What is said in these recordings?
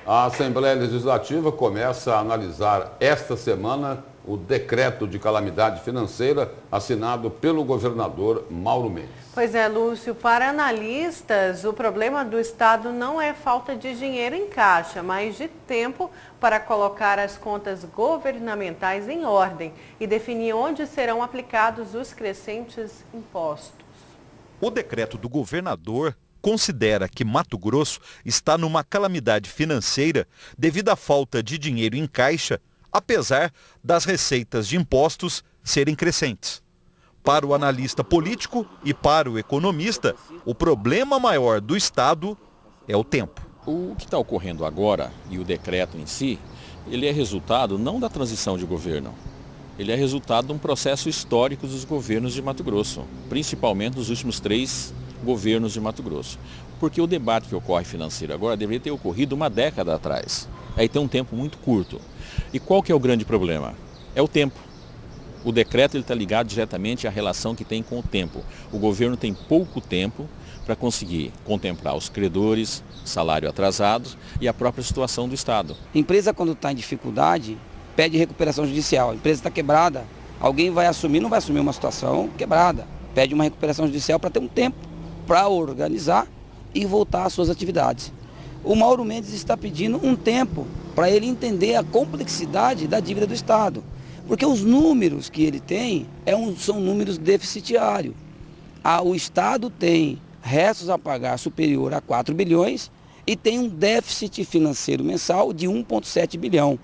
A Assembleia Legislativa começa a analisar esta semana o decreto de calamidade financeira assinado pelo governador Mauro Mendes. Pois é, Lúcio, para analistas, o problema do Estado não é falta de dinheiro em caixa, mas de tempo para colocar as contas governamentais em ordem e definir onde serão aplicados os crescentes impostos. O decreto do governador considera que Mato Grosso está numa calamidade financeira devido à falta de dinheiro em caixa, apesar das receitas de impostos serem crescentes. Para o analista político e para o economista, o problema maior do Estado é o tempo. O que está ocorrendo agora, e o decreto em si, ele é resultado não da transição de governo, ele é resultado de um processo histórico dos governos de Mato Grosso, principalmente dos últimos 3 governos de Mato Grosso. Porque o debate que ocorre financeiro agora deveria ter ocorrido uma década atrás. Aí tem um tempo muito curto. E qual que é o grande problema? É o tempo. O decreto está ligado diretamente à relação que tem com o tempo. O governo tem pouco tempo para conseguir contemplar os credores, salário atrasado e a própria situação do Estado. A empresa, quando está em dificuldade, pede recuperação judicial. A empresa está quebrada, alguém vai assumir, não vai assumir uma situação quebrada. Pede uma recuperação judicial para ter um tempo para organizar e voltar às suas atividades. O Mauro Mendes está pedindo um tempo para ele entender a complexidade da dívida do Estado. Porque os números que ele tem são números deficitários. O Estado tem restos a pagar superior a 4 bilhões e tem um déficit financeiro mensal de 1,7 bilhão.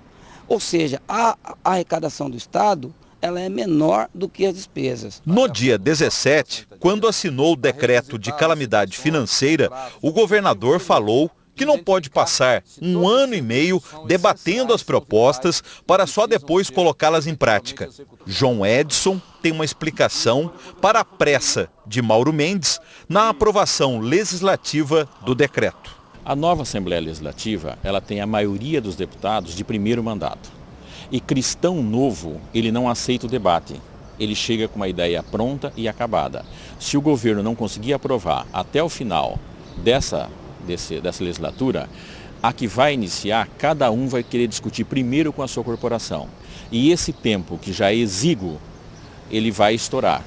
Ou seja, a arrecadação do Estado ela é menor do que as despesas. No dia 17, quando assinou o decreto de calamidade financeira, o governador falou que não pode passar 1 ano e meio debatendo as propostas para só depois colocá-las em prática. João Edson tem uma explicação para a pressa de Mauro Mendes na aprovação legislativa do decreto. A nova Assembleia Legislativa, ela tem a maioria dos deputados de primeiro mandato. E cristão novo, ele não aceita o debate. Ele chega com uma ideia pronta e acabada. Se o governo não conseguir aprovar até o final dessa legislatura, a que vai iniciar, cada um vai querer discutir primeiro com a sua corporação. E esse tempo, que já é exíguo, ele vai estourar.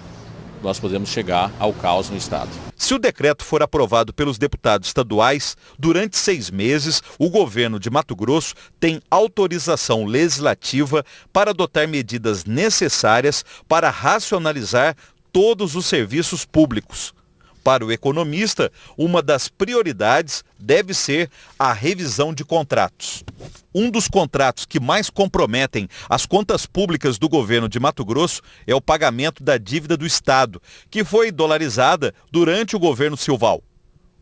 Nós podemos chegar ao caos no Estado. Se o decreto for aprovado pelos deputados estaduais, durante 6 meses, o governo de Mato Grosso tem autorização legislativa para adotar medidas necessárias para racionalizar todos os serviços públicos. Para o economista, uma das prioridades deve ser a revisão de contratos. Um dos contratos que mais comprometem as contas públicas do governo de Mato Grosso é o pagamento da dívida do Estado, que foi dolarizada durante o governo Silval.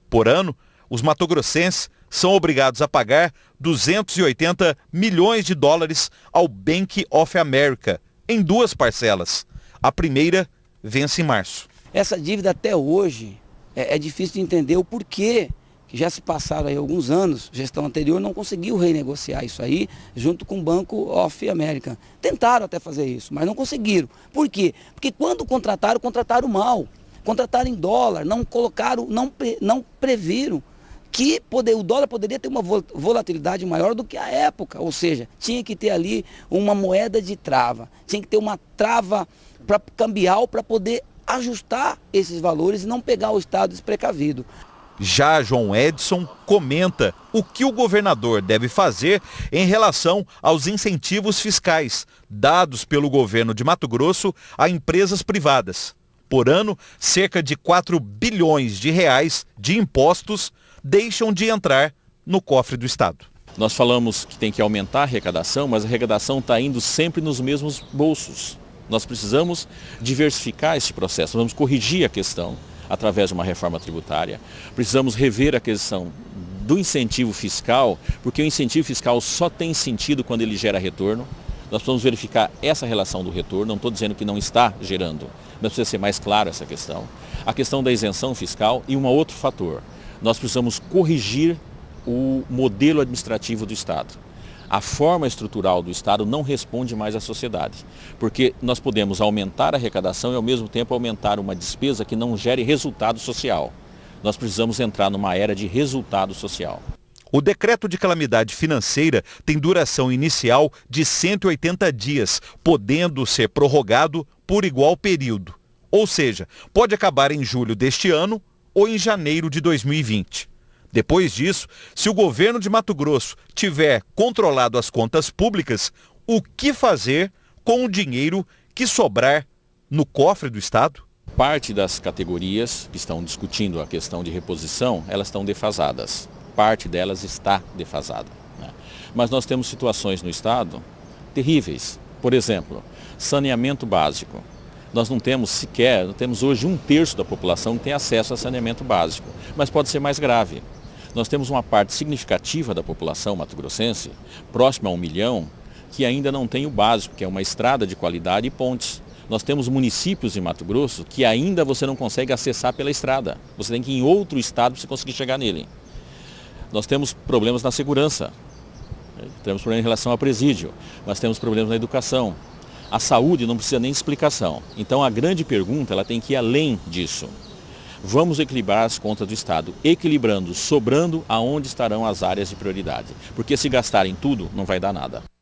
Por ano, os matogrossenses são obrigados a pagar 280 milhões de dólares ao Bank of America, em 2 parcelas. A primeira vence em março. Essa dívida até hoje é difícil de entender o porquê, que já se passaram aí alguns anos, a gestão anterior não conseguiu renegociar isso aí junto com o Banco of America. Tentaram até fazer isso, mas não conseguiram. Por quê? Porque quando contrataram mal, contrataram em dólar, não colocaram, não previram que o dólar poderia ter uma volatilidade maior do que a época, ou seja, tinha que ter ali uma moeda de trava, tinha que ter uma trava cambial para poder ajustar esses valores e não pegar o Estado desprecavido. Já João Edson comenta o que o governador deve fazer em relação aos incentivos fiscais dados pelo governo de Mato Grosso a empresas privadas. Por ano, cerca de 4 bilhões de reais de impostos deixam de entrar no cofre do Estado. Nós falamos que tem que aumentar a arrecadação, mas a arrecadação está indo sempre nos mesmos bolsos. Nós precisamos diversificar esse processo, vamos corrigir a questão através de uma reforma tributária. Precisamos rever a questão do incentivo fiscal, porque o incentivo fiscal só tem sentido quando ele gera retorno. Nós precisamos verificar essa relação do retorno, não estou dizendo que não está gerando, mas precisa ser mais claro essa questão. A questão da isenção fiscal e um outro fator, nós precisamos corrigir o modelo administrativo do Estado. A forma estrutural do Estado não responde mais à sociedade, porque nós podemos aumentar a arrecadação e ao mesmo tempo aumentar uma despesa que não gere resultado social. Nós precisamos entrar numa era de resultado social. O decreto de calamidade financeira tem duração inicial de 180 dias, podendo ser prorrogado por igual período. Ou seja, pode acabar em julho deste ano ou em janeiro de 2020. Depois disso, se o governo de Mato Grosso tiver controlado as contas públicas, o que fazer com o dinheiro que sobrar no cofre do Estado? Parte das categorias que estão discutindo a questão de reposição, elas estão defasadas. Parte delas está defasada, né? Mas nós temos situações no Estado terríveis. Por exemplo, saneamento básico. Nós não temos hoje 1/3 da população que tem acesso a saneamento básico, mas pode ser mais grave. Nós temos uma parte significativa da população mato-grossense, próxima a 1 milhão, que ainda não tem o básico, que é uma estrada de qualidade e pontes. Nós temos municípios em Mato Grosso que ainda você não consegue acessar pela estrada. Você tem que ir em outro estado para você conseguir chegar nele. Nós temos problemas na segurança, temos problemas em relação ao presídio, nós temos problemas na educação. A saúde não precisa nem de explicação. Então a grande pergunta ela tem que ir além disso. Vamos equilibrar as contas do Estado, equilibrando, sobrando aonde estarão as áreas de prioridade. Porque se gastarem tudo, não vai dar nada.